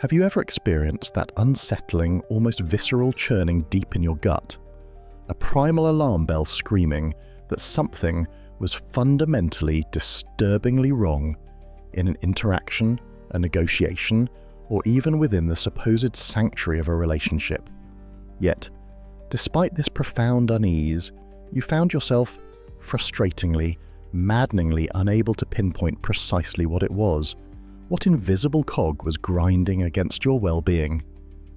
Have you ever experienced that unsettling, almost visceral churning deep in your gut? A primal alarm bell screaming that something was fundamentally, disturbingly wrong in an interaction, a negotiation, or even within the supposed sanctuary of a relationship. Yet, despite this profound unease, you found yourself frustratingly, maddeningly unable to pinpoint precisely what it was. What invisible cog was grinding against your well-being?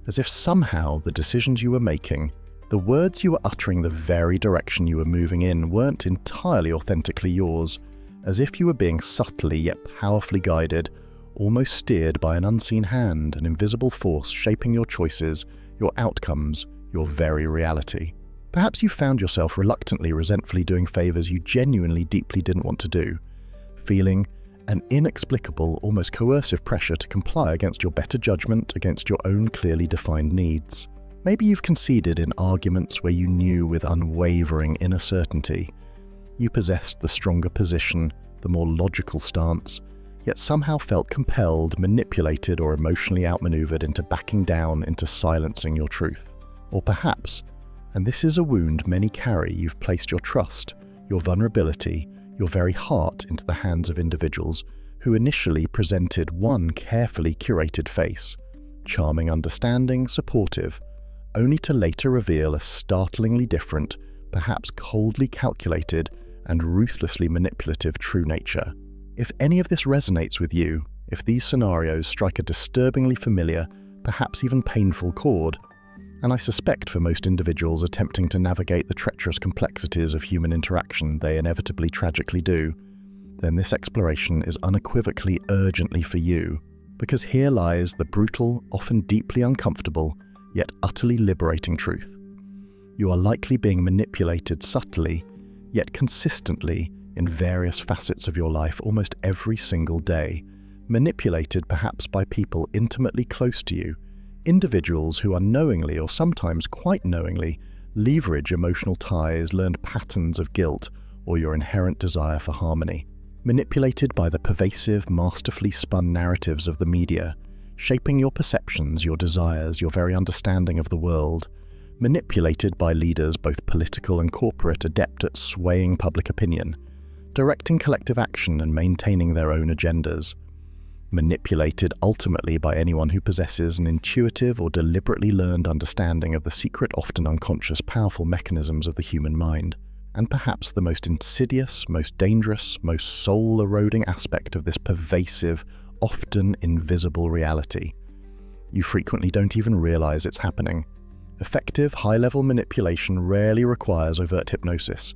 As if somehow the decisions you were making, the words you were uttering, the very direction you were moving in weren't entirely authentically yours, as if you were being subtly yet powerfully guided, almost steered by an unseen hand, an invisible force shaping your choices, your outcomes, your very reality. Perhaps you found yourself reluctantly, resentfully doing favors you genuinely deeply didn't want to do, feeling an inexplicable, almost coercive pressure to comply against your better judgment, against your own clearly defined needs. Maybe you've conceded in arguments where you knew with unwavering inner certainty you possessed the stronger position, the more logical stance, yet somehow felt compelled, manipulated, or emotionally outmaneuvered into backing down, into silencing your truth. Or perhaps, and this is a wound many carry, you've placed your trust, your vulnerability, your very heart into the hands of individuals who initially presented one carefully curated face, charming, understanding, supportive, only to later reveal a startlingly different, perhaps coldly calculated and ruthlessly manipulative true nature. If any of this resonates with you, if these scenarios strike a disturbingly familiar, perhaps even painful chord, and I suspect for most individuals attempting to navigate the treacherous complexities of human interaction they inevitably tragically do, then this exploration is unequivocally urgently for you, because here lies the brutal, often deeply uncomfortable, yet utterly liberating truth. You are likely being manipulated subtly, yet consistently in various facets of your life almost every single day, manipulated perhaps by people intimately close to you, individuals who unknowingly or sometimes quite knowingly leverage emotional ties, learned patterns of guilt, or your inherent desire for harmony. Manipulated by the pervasive, masterfully spun narratives of the media, shaping your perceptions, your desires, your very understanding of the world. Manipulated by leaders, both political and corporate, adept at swaying public opinion, directing collective action and maintaining their own agendas. Manipulated ultimately by anyone who possesses an intuitive or deliberately learned understanding of the secret, often unconscious, powerful mechanisms of the human mind. And perhaps the most insidious, most dangerous, most soul-eroding aspect of this pervasive, often invisible reality. You frequently don't even realize it's happening. Effective, high-level manipulation rarely requires overt hypnosis,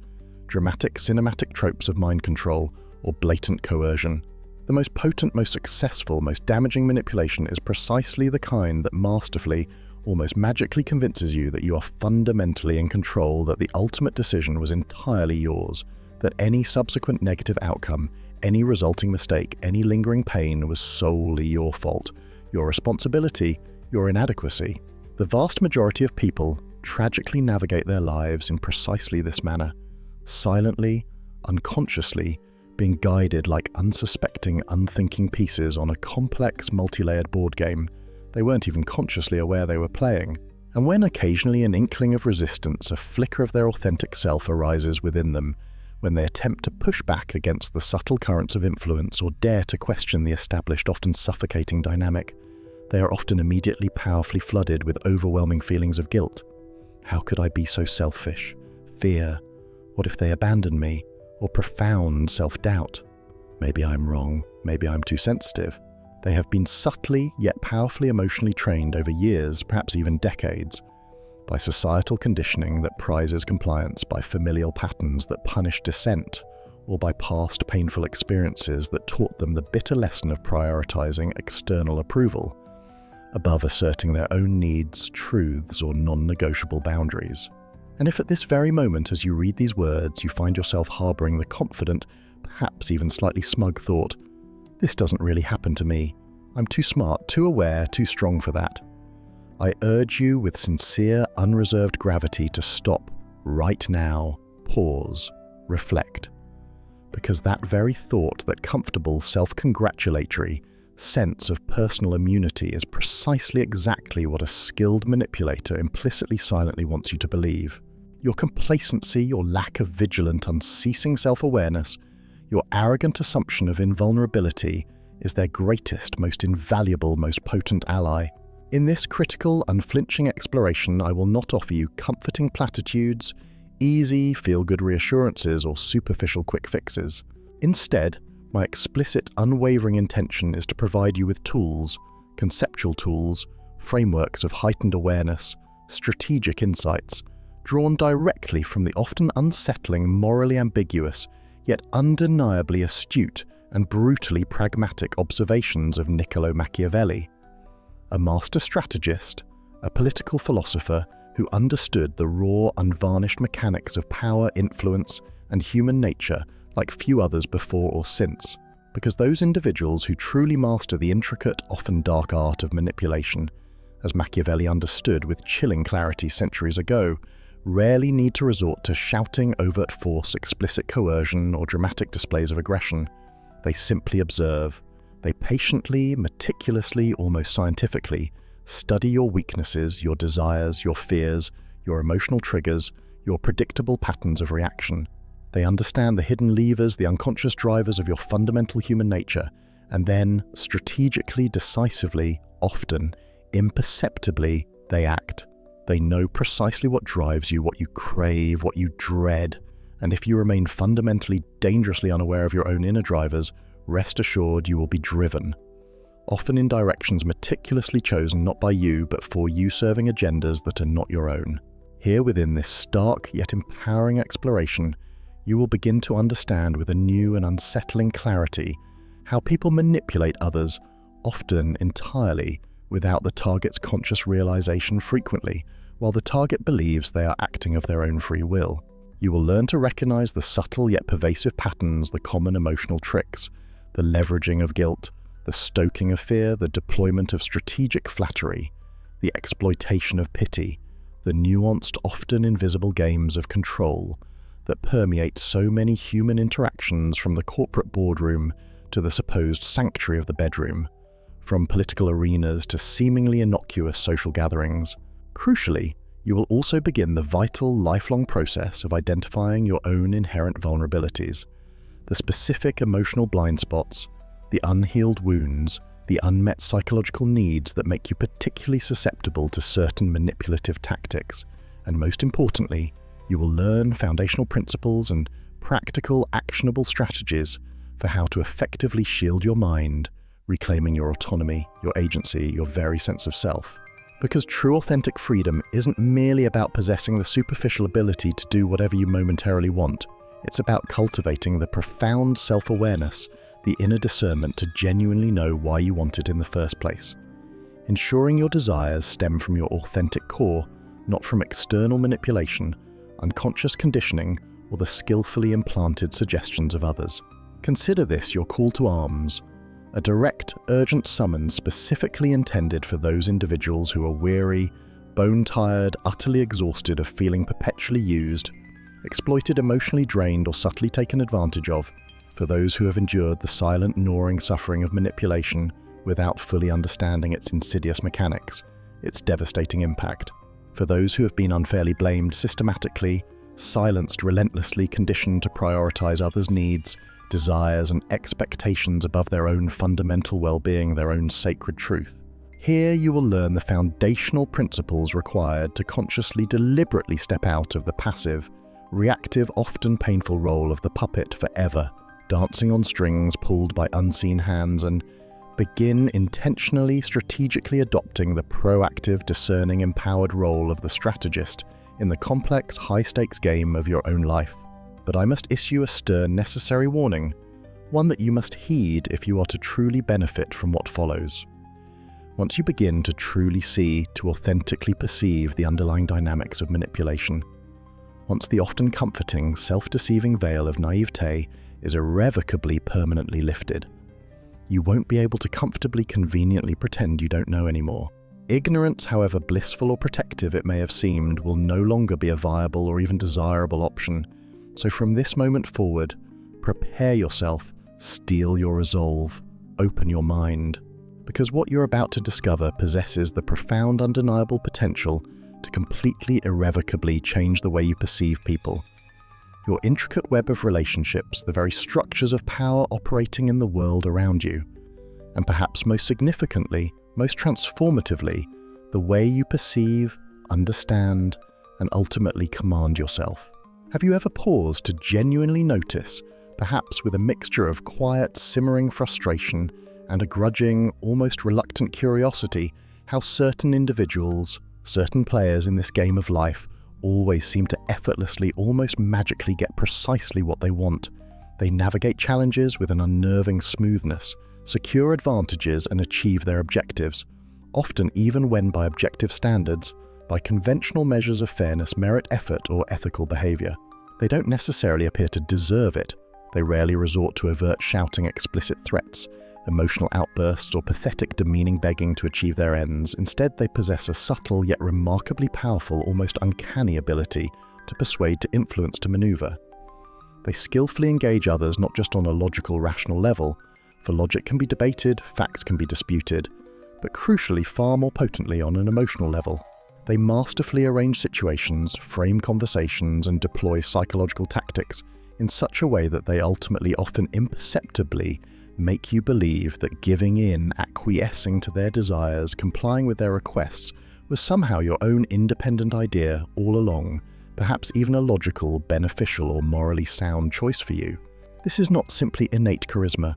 dramatic cinematic tropes of mind control, or blatant coercion. The most potent, most successful, most damaging manipulation is precisely the kind that masterfully, almost magically convinces you that you are fundamentally in control, that the ultimate decision was entirely yours, that any subsequent negative outcome, any resulting mistake, any lingering pain was solely your fault, your responsibility, your inadequacy. The vast majority of people tragically navigate their lives in precisely this manner, silently, unconsciously, being guided like unsuspecting, unthinking pieces on a complex, multi-layered board game they weren't even consciously aware they were playing. And when occasionally an inkling of resistance, a flicker of their authentic self arises within them, when they attempt to push back against the subtle currents of influence or dare to question the established, often suffocating dynamic, they are often immediately powerfully flooded with overwhelming feelings of guilt. How could I be so selfish? Fear. What if they abandon me? Or profound self-doubt. Maybe I'm wrong. Maybe I'm too sensitive. They have been subtly yet powerfully emotionally trained over years, perhaps even decades, by societal conditioning that prizes compliance, by familial patterns that punish dissent, or by past painful experiences that taught them the bitter lesson of prioritizing external approval above asserting their own needs, truths, or non-negotiable boundaries. And if at this very moment as you read these words you find yourself harboring the confident, perhaps even slightly smug thought, "This doesn't really happen to me. I'm too smart, too aware, too strong for that," I urge you with sincere, unreserved gravity to stop right now, pause, reflect. Because that very thought, that comfortable, self-congratulatory, sense of personal immunity is precisely exactly what a skilled manipulator implicitly silently wants you to believe. Your complacency, your lack of vigilant, unceasing self-awareness, your arrogant assumption of invulnerability is their greatest, most invaluable, most potent ally. In this critical, unflinching exploration, I will not offer you comforting platitudes, easy, feel-good reassurances, or superficial quick fixes. Instead, my explicit, unwavering intention is to provide you with tools, conceptual tools, frameworks of heightened awareness, strategic insights, drawn directly from the often unsettling, morally ambiguous, yet undeniably astute and brutally pragmatic observations of Niccolo Machiavelli, a master strategist, a political philosopher who understood the raw, unvarnished mechanics of power, influence, and human nature like few others before or since, because those individuals who truly master the intricate, often dark art of manipulation, as Machiavelli understood with chilling clarity centuries ago, rarely need to resort to shouting, overt force, explicit coercion, or dramatic displays of aggression. They simply observe. They patiently, meticulously, almost scientifically, study your weaknesses, your desires, your fears, your emotional triggers, your predictable patterns of reaction. They understand the hidden levers, the unconscious drivers of your fundamental human nature, and then, strategically, decisively, often, imperceptibly, they act. They know precisely what drives you, what you crave, what you dread, and if you remain fundamentally, dangerously unaware of your own inner drivers, rest assured you will be driven, often in directions meticulously chosen not by you, but for you serving agendas that are not your own. Here within this stark yet empowering exploration, you will begin to understand with a new and unsettling clarity how people manipulate others, often entirely without the target's conscious realization, frequently, while the target believes they are acting of their own free will. You will learn to recognize the subtle yet pervasive patterns, the common emotional tricks, the leveraging of guilt, the stoking of fear, the deployment of strategic flattery, the exploitation of pity, the nuanced, often invisible games of control that permeate so many human interactions, from the corporate boardroom to the supposed sanctuary of the bedroom, from political arenas to seemingly innocuous social gatherings. Crucially, you will also begin the vital, lifelong process of identifying your own inherent vulnerabilities, the specific emotional blind spots, the unhealed wounds, the unmet psychological needs that make you particularly susceptible to certain manipulative tactics, and most importantly, you will learn foundational principles and practical, actionable strategies for how to effectively shield your mind, reclaiming your autonomy, your agency, your very sense of self. Because true authentic freedom isn't merely about possessing the superficial ability to do whatever you momentarily want. It's about cultivating the profound self-awareness, the inner discernment to genuinely know why you want it in the first place. Ensuring your desires stem from your authentic core, not from external manipulation, unconscious conditioning, or the skillfully implanted suggestions of others. Consider this your call to arms, a direct, urgent summons specifically intended for those individuals who are weary, bone-tired, utterly exhausted of feeling perpetually used, exploited, emotionally drained, or subtly taken advantage of, for those who have endured the silent, gnawing suffering of manipulation without fully understanding its insidious mechanics, its devastating impact, for those who have been unfairly blamed systematically, silenced relentlessly, conditioned to prioritize others' needs, desires, and expectations above their own fundamental well-being, their own sacred truth. Here you will learn the foundational principles required to consciously, deliberately step out of the passive, reactive, often painful role of the puppet forever, dancing on strings pulled by unseen hands, and begin intentionally, strategically adopting the proactive, discerning, empowered role of the strategist in the complex, high-stakes game of your own life. But I must issue a stern, necessary warning, one that you must heed if you are to truly benefit from what follows. Once you begin to truly see, to authentically perceive the underlying dynamics of manipulation, once the often comforting, self-deceiving veil of naivete is irrevocably permanently lifted, you won't be able to comfortably, conveniently pretend you don't know anymore. Ignorance, however blissful or protective it may have seemed, will no longer be a viable or even desirable option. So from this moment forward, prepare yourself, steel your resolve, open your mind, because what you're about to discover possesses the profound, undeniable potential to completely irrevocably change the way you perceive people. Your intricate web of relationships, the very structures of power operating in the world around you, and perhaps most significantly, most transformatively, the way you perceive, understand, and ultimately command yourself. Have you ever paused to genuinely notice, perhaps with a mixture of quiet, simmering frustration and a grudging, almost reluctant curiosity, how certain individuals, certain players in this game of life always seem to effortlessly, almost magically get precisely what they want? They navigate challenges with an unnerving smoothness, secure advantages and achieve their objectives, often even when by objective standards, by conventional measures of fairness, merit, effort, or ethical behavior. They don't necessarily appear to deserve it. They rarely resort to overt shouting explicit threats, emotional outbursts, or pathetic demeaning begging to achieve their ends. Instead, they possess a subtle yet remarkably powerful, almost uncanny ability to persuade, to influence, to maneuver. They skillfully engage others not just on a logical, rational level, for logic can be debated, facts can be disputed, but crucially far more potently on an emotional level. They masterfully arrange situations, frame conversations, and deploy psychological tactics in such a way that they ultimately, often imperceptibly, make you believe that giving in, acquiescing to their desires, complying with their requests, was somehow your own independent idea all along, perhaps even a logical, beneficial, or morally sound choice for you. This is not simply innate charisma,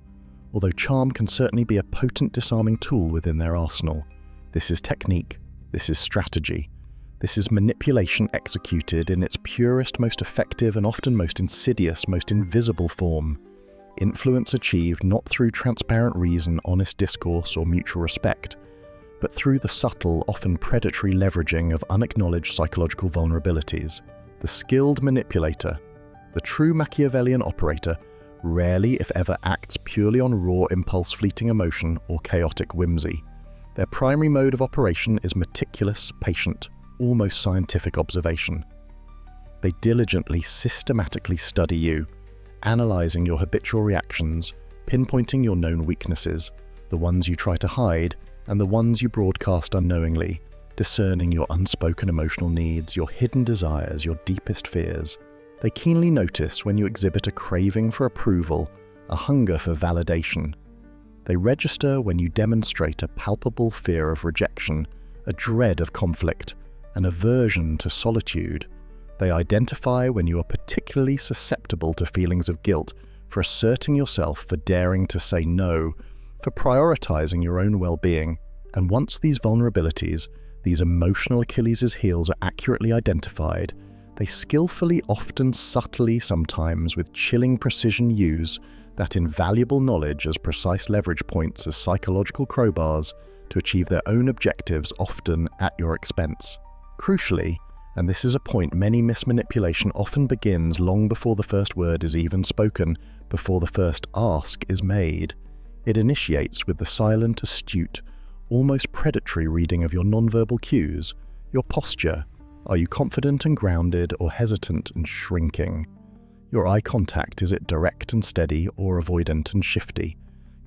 although charm can certainly be a potent disarming tool within their arsenal. This is technique. This is strategy. This is manipulation executed in its purest, most effective, and often most insidious, most invisible form. Influence achieved not through transparent reason, honest discourse, or mutual respect, but through the subtle, often predatory leveraging of unacknowledged psychological vulnerabilities. The skilled manipulator, the true Machiavellian operator, rarely, if ever, acts purely on raw impulse, fleeting emotion, or chaotic whimsy. Their primary mode of operation is meticulous, patient, almost scientific observation. They diligently, systematically study you, analyzing your habitual reactions, pinpointing your known weaknesses, the ones you try to hide, and the ones you broadcast unknowingly, discerning your unspoken emotional needs, your hidden desires, your deepest fears. They keenly notice when you exhibit a craving for approval, a hunger for validation. They register when you demonstrate a palpable fear of rejection, a dread of conflict, an aversion to solitude. They identify when you are particularly susceptible to feelings of guilt for asserting yourself, for daring to say no, for prioritizing your own well-being. And once these vulnerabilities, these emotional Achilles' heels are accurately identified, they skillfully, often subtly, sometimes with chilling precision, use that invaluable knowledge as precise leverage points, as psychological crowbars, to achieve their own objectives, often at your expense. Crucially, and this is a point many miss, manipulation often begins long before the first word is even spoken, before the first ask is made. It initiates with the silent, astute, almost predatory reading of your nonverbal cues, your posture. Are you confident and grounded, or hesitant and shrinking? Your eye contact, is it direct and steady, or avoidant and shifty?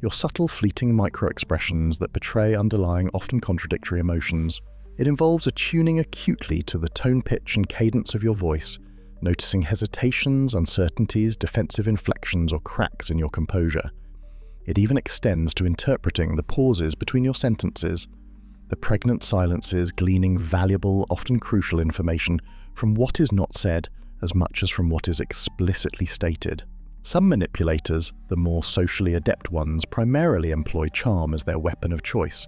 Your subtle, fleeting micro-expressions that betray underlying, often contradictory emotions. It involves attuning acutely to the tone, pitch, and cadence of your voice, noticing hesitations, uncertainties, defensive inflections, or cracks in your composure. It even extends to interpreting the pauses between your sentences, the pregnant silences, gleaning valuable, often crucial information from what is not said as much as from what is explicitly stated. Some manipulators, the more socially adept ones, primarily employ charm as their weapon of choice.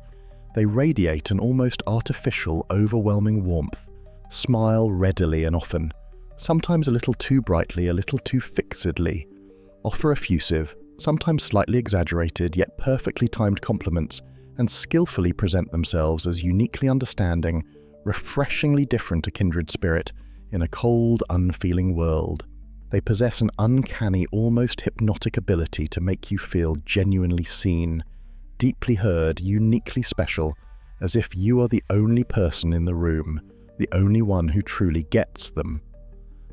They radiate an almost artificial, overwhelming warmth, smile readily and often, sometimes a little too brightly, a little too fixedly, offer effusive, sometimes slightly exaggerated yet perfectly timed compliments, and skillfully present themselves as uniquely understanding, refreshingly different to kindred spirit in a cold, unfeeling world. They possess an uncanny, almost hypnotic ability to make you feel genuinely seen, deeply heard, uniquely special, as if you are the only person in the room, the only one who truly gets them.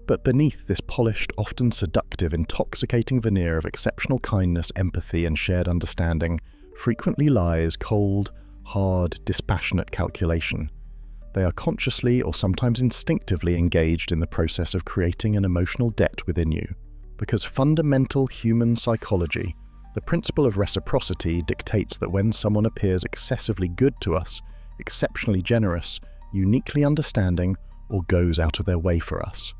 But beneath this polished, often seductive, intoxicating veneer of exceptional kindness, empathy, and shared understanding, frequently lies cold, hard, dispassionate calculation. They are consciously or sometimes instinctively engaged in the process of creating an emotional debt within you. Because fundamental human psychology, the principle of reciprocity, dictates that when someone appears excessively good to us, exceptionally generous, uniquely understanding, or goes out of their way for us,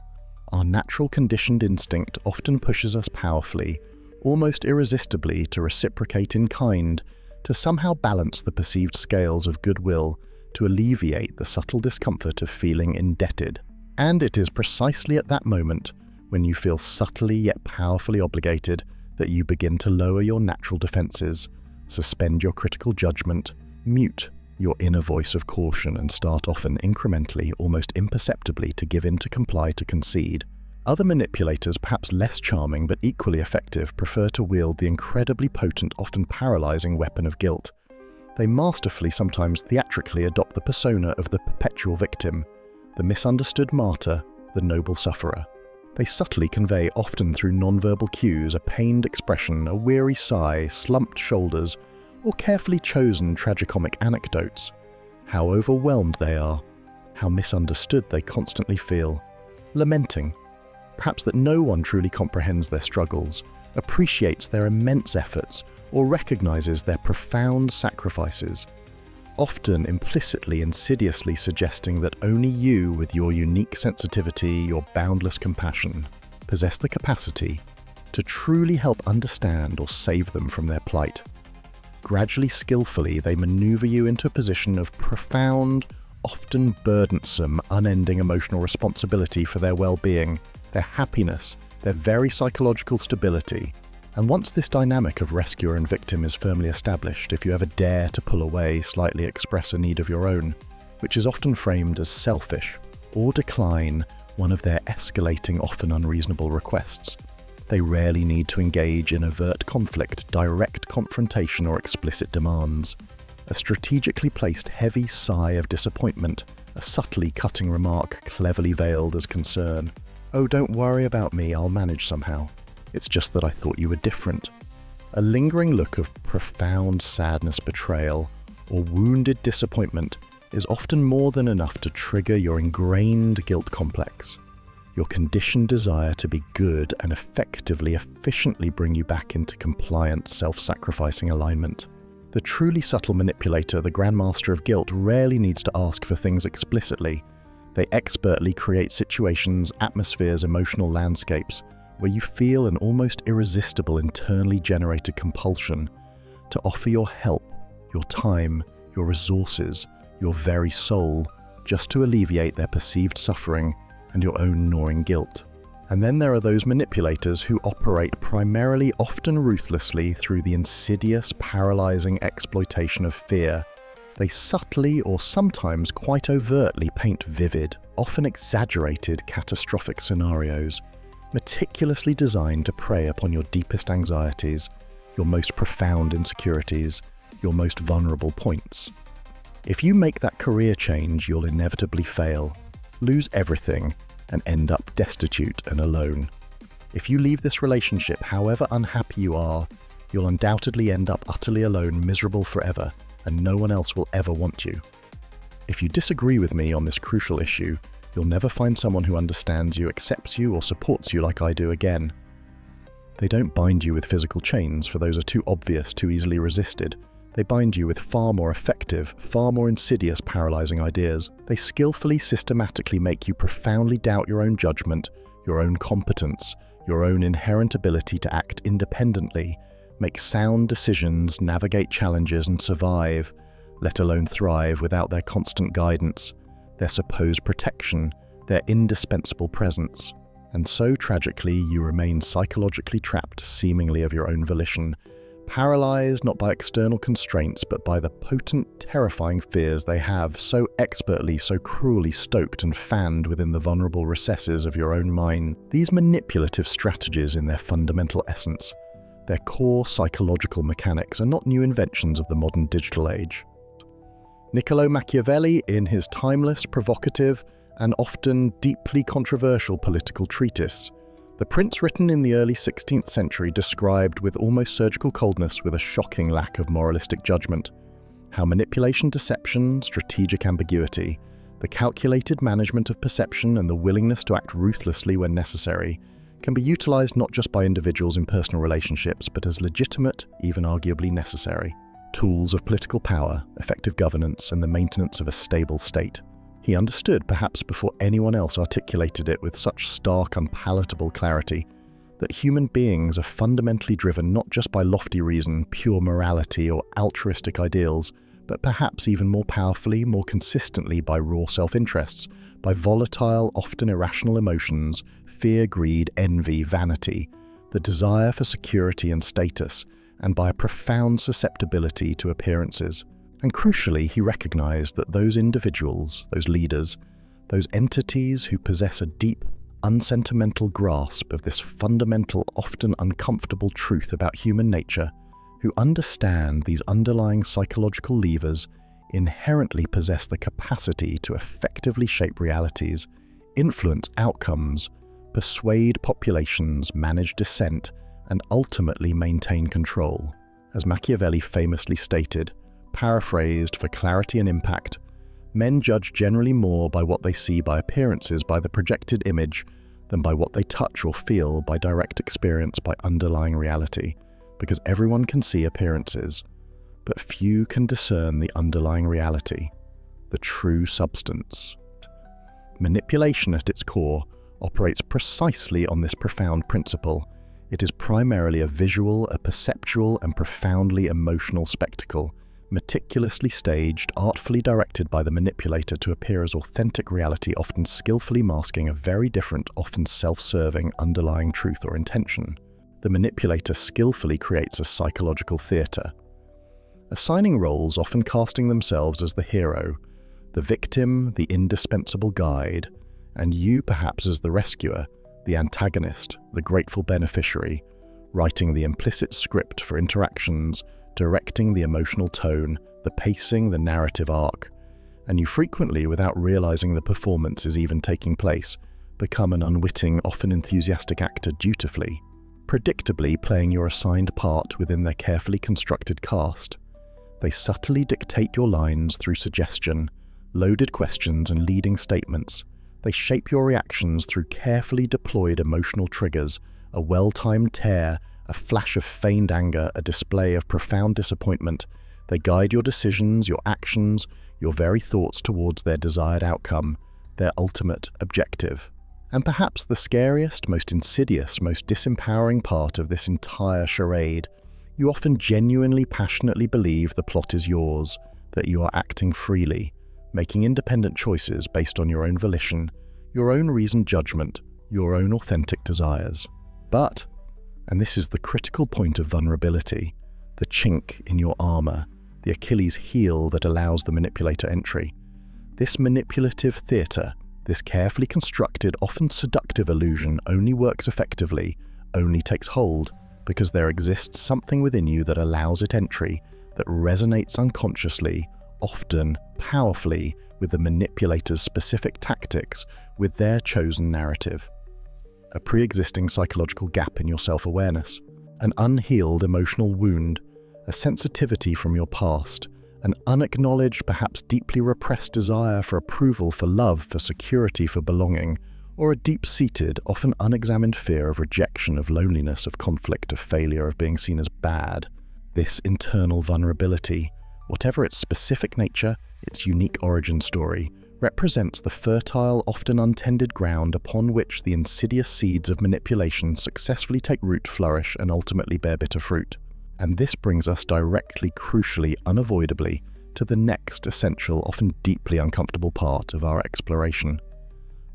our natural conditioned instinct often pushes us powerfully, almost irresistibly, to reciprocate in kind, to somehow balance the perceived scales of goodwill, to alleviate the subtle discomfort of feeling indebted. And it is precisely at that moment, when you feel subtly yet powerfully obligated, that you begin to lower your natural defenses, suspend your critical judgment, mute your inner voice of caution, and start often incrementally, almost imperceptibly, to give in, to comply, to concede. Other manipulators, perhaps less charming but equally effective, prefer to wield the incredibly potent, often paralyzing weapon of guilt. They masterfully, sometimes theatrically, adopt the persona of the perpetual victim, the misunderstood martyr, the noble sufferer. They subtly convey, often through nonverbal cues, a pained expression, a weary sigh, slumped shoulders, or carefully chosen tragicomic anecdotes. How overwhelmed they are, how misunderstood they constantly feel, lamenting, perhaps that no one truly comprehends their struggles, appreciates their immense efforts, or recognizes their profound sacrifices, often implicitly, insidiously suggesting that only you, with your unique sensitivity, your boundless compassion, possess the capacity to truly help understand or save them from their plight. Gradually, skillfully, they maneuver you into a position of profound, often burdensome, unending emotional responsibility for their well-being, their happiness, their very psychological stability. And once this dynamic of rescuer and victim is firmly established, if you ever dare to pull away, slightly express a need of your own, which is often framed as selfish, or decline one of their escalating, often unreasonable requests, they rarely need to engage in overt conflict, direct confrontation, or explicit demands. A strategically placed heavy sigh of disappointment, a subtly cutting remark cleverly veiled as concern. "Oh, don't worry about me, I'll manage somehow. It's just that I thought you were different." A lingering look of profound sadness, betrayal, or wounded disappointment is often more than enough to trigger your ingrained guilt complex, your conditioned desire to be good and effectively, efficiently bring you back into compliant, self-sacrificing alignment. The truly subtle manipulator, the grandmaster of guilt, rarely needs to ask for things explicitly. They expertly create situations, atmospheres, emotional landscapes where you feel an almost irresistible, internally generated compulsion to offer your help, your time, your resources, your very soul, just to alleviate their perceived suffering and your own gnawing guilt. And then there are those manipulators who operate primarily, often ruthlessly, through the insidious, paralyzing exploitation of fear. They subtly, or sometimes quite overtly, paint vivid, often exaggerated, catastrophic scenarios, meticulously designed to prey upon your deepest anxieties, your most profound insecurities, your most vulnerable points. If you make that career change, you'll inevitably fail, lose everything, and end up destitute and alone. If you leave this relationship, however unhappy you are, you'll undoubtedly end up utterly alone, miserable forever, and no one else will ever want you. If you disagree with me on this crucial issue, you'll never find someone who understands you, accepts you, or supports you like I do again. They don't bind you with physical chains, for those are too obvious, too easily resisted. They bind you with far more effective, far more insidious, paralyzing ideas. They skillfully, systematically make you profoundly doubt your own judgment, your own competence, your own inherent ability to act independently, make sound decisions, navigate challenges, and survive, let alone thrive, without their constant guidance, their supposed protection, their indispensable presence. And so, tragically, you remain psychologically trapped, seemingly of your own volition, paralyzed not by external constraints, but by the potent, terrifying fears they have so expertly, so cruelly stoked and fanned within the vulnerable recesses of your own mind. These manipulative strategies, in their fundamental essence, their core psychological mechanics, are not new inventions of the modern digital age. Niccolo Machiavelli, in his timeless, provocative, and often deeply controversial political treatise, The prints written in the early 16th century described with almost surgical coldness, with a shocking lack of moralistic judgment, how manipulation, deception, strategic ambiguity, the calculated management of perception and the willingness to act ruthlessly when necessary can be utilized not just by individuals in personal relationships, but as legitimate, even arguably necessary, tools of political power, effective governance, and the maintenance of a stable state. He understood, perhaps before anyone else articulated it with such stark, unpalatable clarity, that human beings are fundamentally driven not just by lofty reason, pure morality, or altruistic ideals, but perhaps even more powerfully, more consistently by raw self-interests, by volatile, often irrational emotions, fear, greed, envy, vanity, the desire for security and status, and by a profound susceptibility to appearances. And crucially, he recognized that those individuals, those leaders, those entities who possess a deep, unsentimental grasp of this fundamental, often uncomfortable truth about human nature, who understand these underlying psychological levers, inherently possess the capacity to effectively shape realities, influence outcomes, persuade populations, manage dissent, and ultimately maintain control. As Machiavelli famously stated, paraphrased for clarity and impact, men judge generally more by what they see by appearances, by the projected image, than by what they touch or feel by direct experience, by underlying reality. Because everyone can see appearances, but few can discern the underlying reality, the true substance. Manipulation at its core operates precisely on this profound principle. It is primarily a visual, a perceptual, and profoundly emotional spectacle, meticulously staged, artfully directed by the manipulator to appear as authentic reality, often skillfully masking a very different, often self-serving underlying truth or intention. The manipulator skillfully creates a psychological theatre, assigning roles, often casting themselves as the hero, the victim, the indispensable guide, and you perhaps as the rescuer, the antagonist, the grateful beneficiary, writing the implicit script for interactions, directing the emotional tone, the pacing, the narrative arc, and you frequently, without realizing the performance is even taking place, become an unwitting, often enthusiastic actor dutifully, predictably playing your assigned part within their carefully constructed cast. They subtly dictate your lines through suggestion, loaded questions, and leading statements. They shape your reactions through carefully deployed emotional triggers, a well-timed tear, a flash of feigned anger, a display of profound disappointment. They guide your decisions, your actions, your very thoughts towards their desired outcome, their ultimate objective. And perhaps the scariest, most insidious, most disempowering part of this entire charade, you often genuinely, passionately believe the plot is yours, that you are acting freely, making independent choices based on your own volition, your own reasoned judgment, your own authentic desires. But, and this is the critical point of vulnerability, the chink in your armor, the Achilles heel that allows the manipulator entry, this manipulative theatre, this carefully constructed, often seductive illusion only works effectively, only takes hold, because there exists something within you that allows it entry, that resonates unconsciously, often powerfully, with the manipulator's specific tactics, with their chosen narrative. A pre-existing psychological gap in your self-awareness, an unhealed emotional wound, a sensitivity from your past, an unacknowledged, perhaps deeply repressed desire for approval, for love, for security, for belonging, or a deep-seated, often unexamined fear of rejection, of loneliness, of conflict, of failure, of being seen as bad. This internal vulnerability, whatever its specific nature, its unique origin story, represents the fertile, often untended ground upon which the insidious seeds of manipulation successfully take root, flourish, and ultimately bear bitter fruit. And this brings us directly, crucially, unavoidably, to the next essential, often deeply uncomfortable part of our exploration.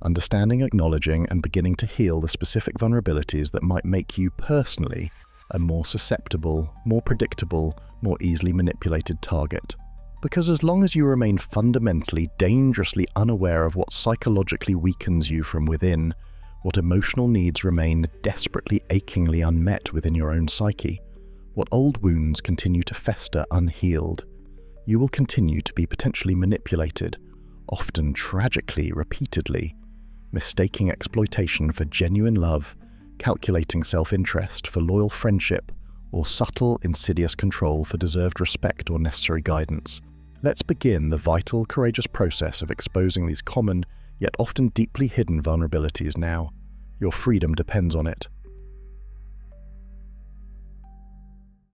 Understanding, acknowledging, and beginning to heal the specific vulnerabilities that might make you personally a more susceptible, more predictable, more easily manipulated target. Because as long as you remain fundamentally, dangerously unaware of what psychologically weakens you from within, what emotional needs remain desperately, achingly unmet within your own psyche, what old wounds continue to fester unhealed, you will continue to be potentially manipulated, often tragically, repeatedly, mistaking exploitation for genuine love, calculating self-interest for loyal friendship, or subtle, insidious control for deserved respect or necessary guidance. Let's begin the vital, courageous process of exposing these common, yet often deeply hidden vulnerabilities now. Your freedom depends on it.